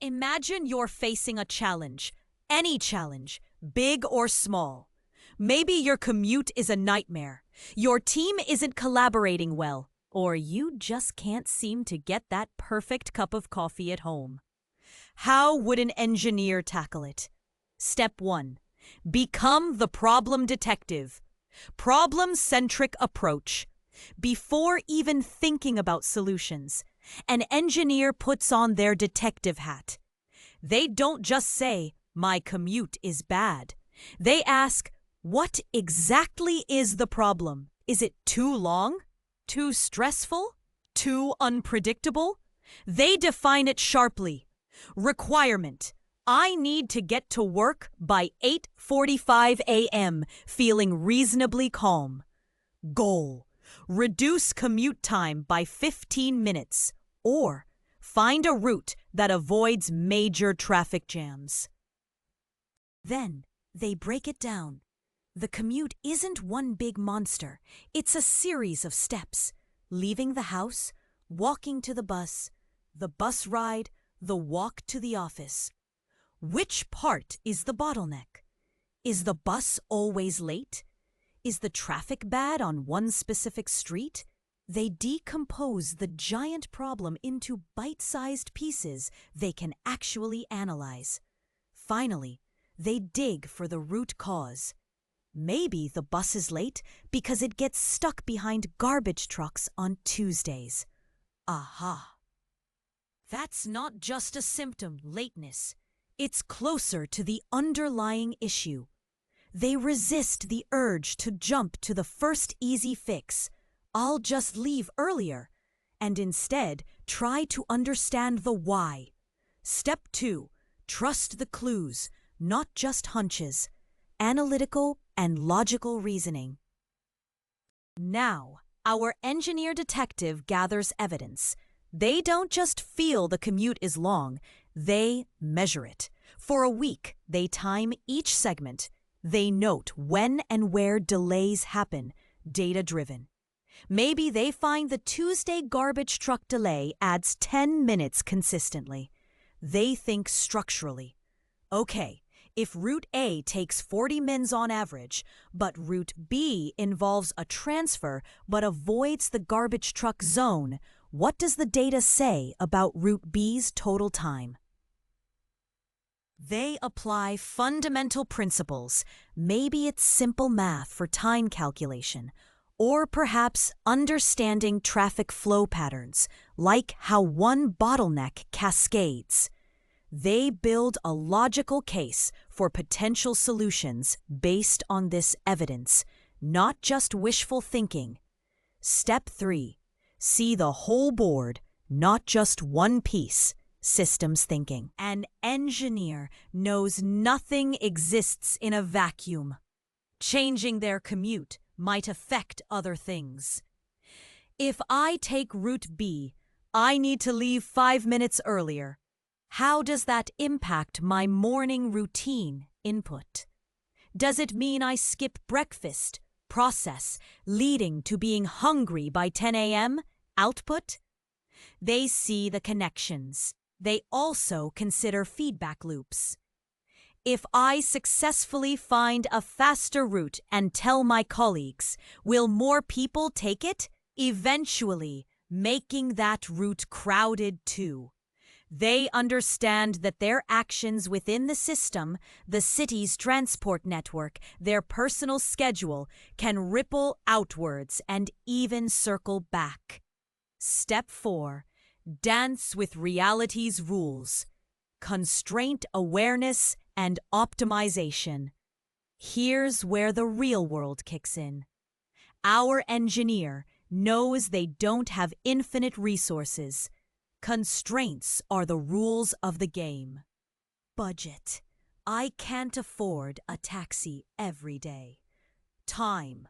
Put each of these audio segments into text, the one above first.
Imagine you're facing a challenge, any challenge, big or small. Maybe your commute is a nightmare, your team isn't collaborating well, or you just can't seem to get that perfect cup of coffee at home. How would an engineer tackle it? Step 1. Become the problem detective. Problem-centric approach. Before even thinking about solutions, an engineer puts on their detective hat. They don't just say, "My commute is bad." They ask, "What exactly is the problem? Is it too long? Too stressful? Too unpredictable?" They define it sharply. Requirement: I need to get to work by 8:45 a.m. feeling reasonably calm. Goal: reduce commute time by 15 minutes or find a route that avoids major traffic jams. Then they break it down. The commute isn't one big monster. It's a series of steps. Leaving the house, walking to the bus ride, the walk to the office. Which part is the bottleneck? Is the bus always late? Is the traffic bad on one specific street? They decompose the giant problem into bite-sized pieces they can actually analyze. Finally, they dig for the root cause. Maybe the bus is late because it gets stuck behind garbage trucks on Tuesdays. Aha! That's not just a symptom, lateness. It's closer to the underlying issue. They resist the urge to jump to the first easy fix, "I'll just leave earlier," and instead try to understand the why. Step 2. Trust the clues, not just hunches. Analytical and logical reasoning. Now, our engineer detective gathers evidence. They don't just feel the commute is long, they measure it. For a week, they time each segment. They note when and where delays happen, data-driven. Maybe they find the Tuesday garbage truck delay adds 10 minutes consistently. They think structurally. Okay, if Route A takes 40 mins on average, but Route B involves a transfer but avoids the garbage truck zone, what does the data say about Route B's total time? They apply fundamental principles. Maybe it's simple math for time calculation, or perhaps understanding traffic flow patterns, like how one bottleneck cascades. They build a logical case for potential solutions based on this evidence, not just wishful thinking. Step 3. See the whole board, not just one piece. Systems thinking. An engineer knows nothing exists in a vacuum. Changing their commute might affect other things. If I take Route B, I need to leave 5 minutes earlier. How does that impact my morning routine input? Does it mean I skip breakfast, process, leading to being hungry by 10 a.m., output? They see the connections. They also consider feedback loops. If I successfully find a faster route and tell my colleagues, will more people take it? Eventually, making that route crowded too. They understand that their actions within the system, the city's transport network, their personal schedule, can ripple outwards and even circle back. Step 4. Dance with reality's rules. Constraint awareness and optimization. Here's where the real world kicks in. Our engineer knows they don't have infinite resources. Constraints are the rules of the game. Budget. I can't afford a taxi every day. Time.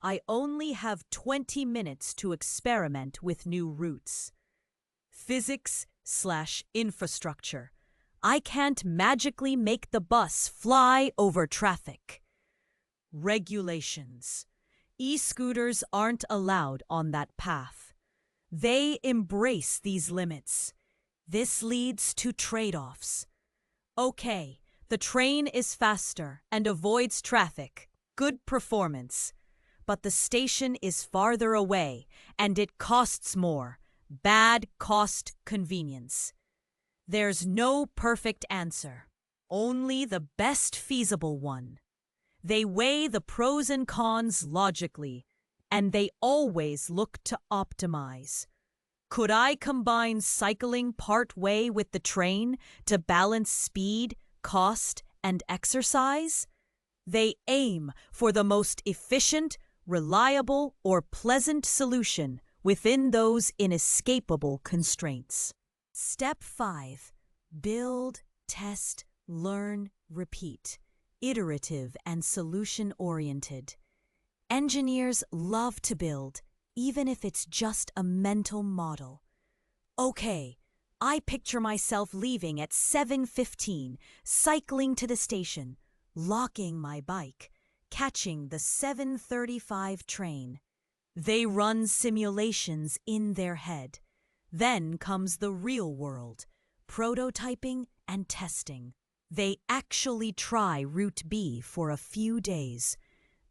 I only have 20 minutes to experiment with new routes. Physics/infrastructure. I can't magically make the bus fly over traffic. Regulations. E-scooters aren't allowed on that path. They embrace these limits. This leads to trade-offs. Okay, the train is faster and avoids traffic. Good performance. But the station is farther away and it costs more. Bad cost convenience. There's no perfect answer, only the best feasible one. They weigh the pros and cons logically, and they always look to optimize. Could I combine cycling part way with the train to balance speed, cost, and exercise? They aim for the most efficient, reliable, or pleasant solution within those inescapable constraints. Step 5. Build, test, learn, repeat. Iterative and solution-oriented. Engineers love to build, even if it's just a mental model. Okay, I picture myself leaving at 7:15, cycling to the station, locking my bike, catching the 7:35 train. They run simulations in their head. Then comes the real world, prototyping and testing. They actually try Route B for a few days.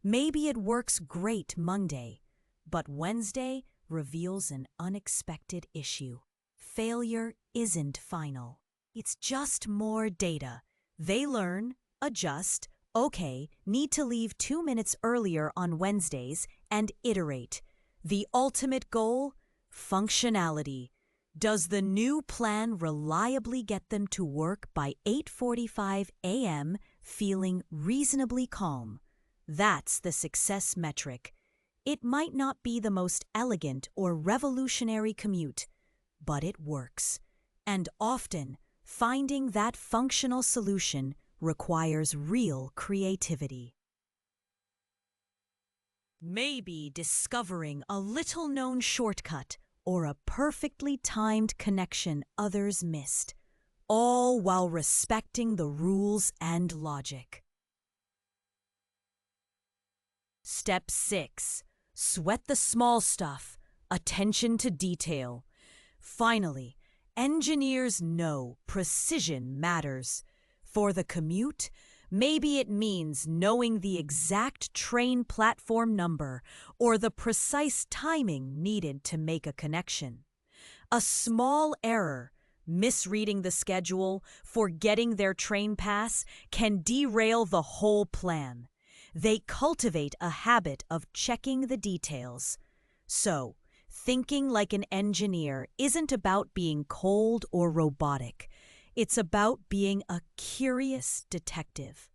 Maybe it works great Monday, but Wednesday reveals an unexpected issue. Failure isn't final. It's just more data. They learn, adjust, okay, need to leave 2 minutes earlier on Wednesdays, and iterate. The ultimate goal? Functionality. Does the new plan reliably get them to work by 8:45 a.m. feeling reasonably calm? That's the success metric. It might not be the most elegant or revolutionary commute, but it works. And often, finding that functional solution requires real creativity. Maybe discovering a little-known shortcut or a perfectly timed connection others missed, all while respecting the rules and logic. Step 6. Sweat the small stuff, attention to detail. Finally, engineers know precision matters. For the commute, maybe it means knowing the exact train platform number or the precise timing needed to make a connection. A small error, misreading the schedule, forgetting their train pass, can derail the whole plan. They cultivate a habit of checking the details. So, thinking like an engineer isn't about being cold or robotic. It's about being a curious detective.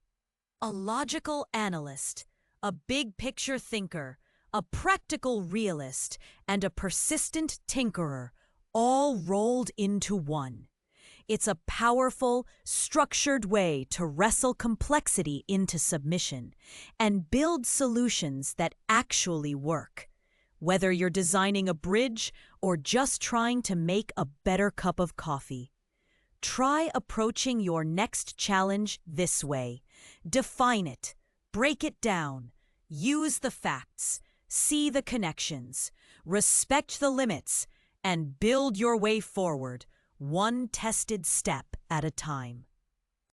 A logical analyst, a big-picture thinker, a practical realist, and a persistent tinkerer, all rolled into one. It's a powerful, structured way to wrestle complexity into submission and build solutions that actually work. Whether you're designing a bridge or just trying to make a better cup of coffee, try approaching your next challenge this way. Define it, break it down, use the facts, see the connections, respect the limits, and build your way forward, one tested step at a time.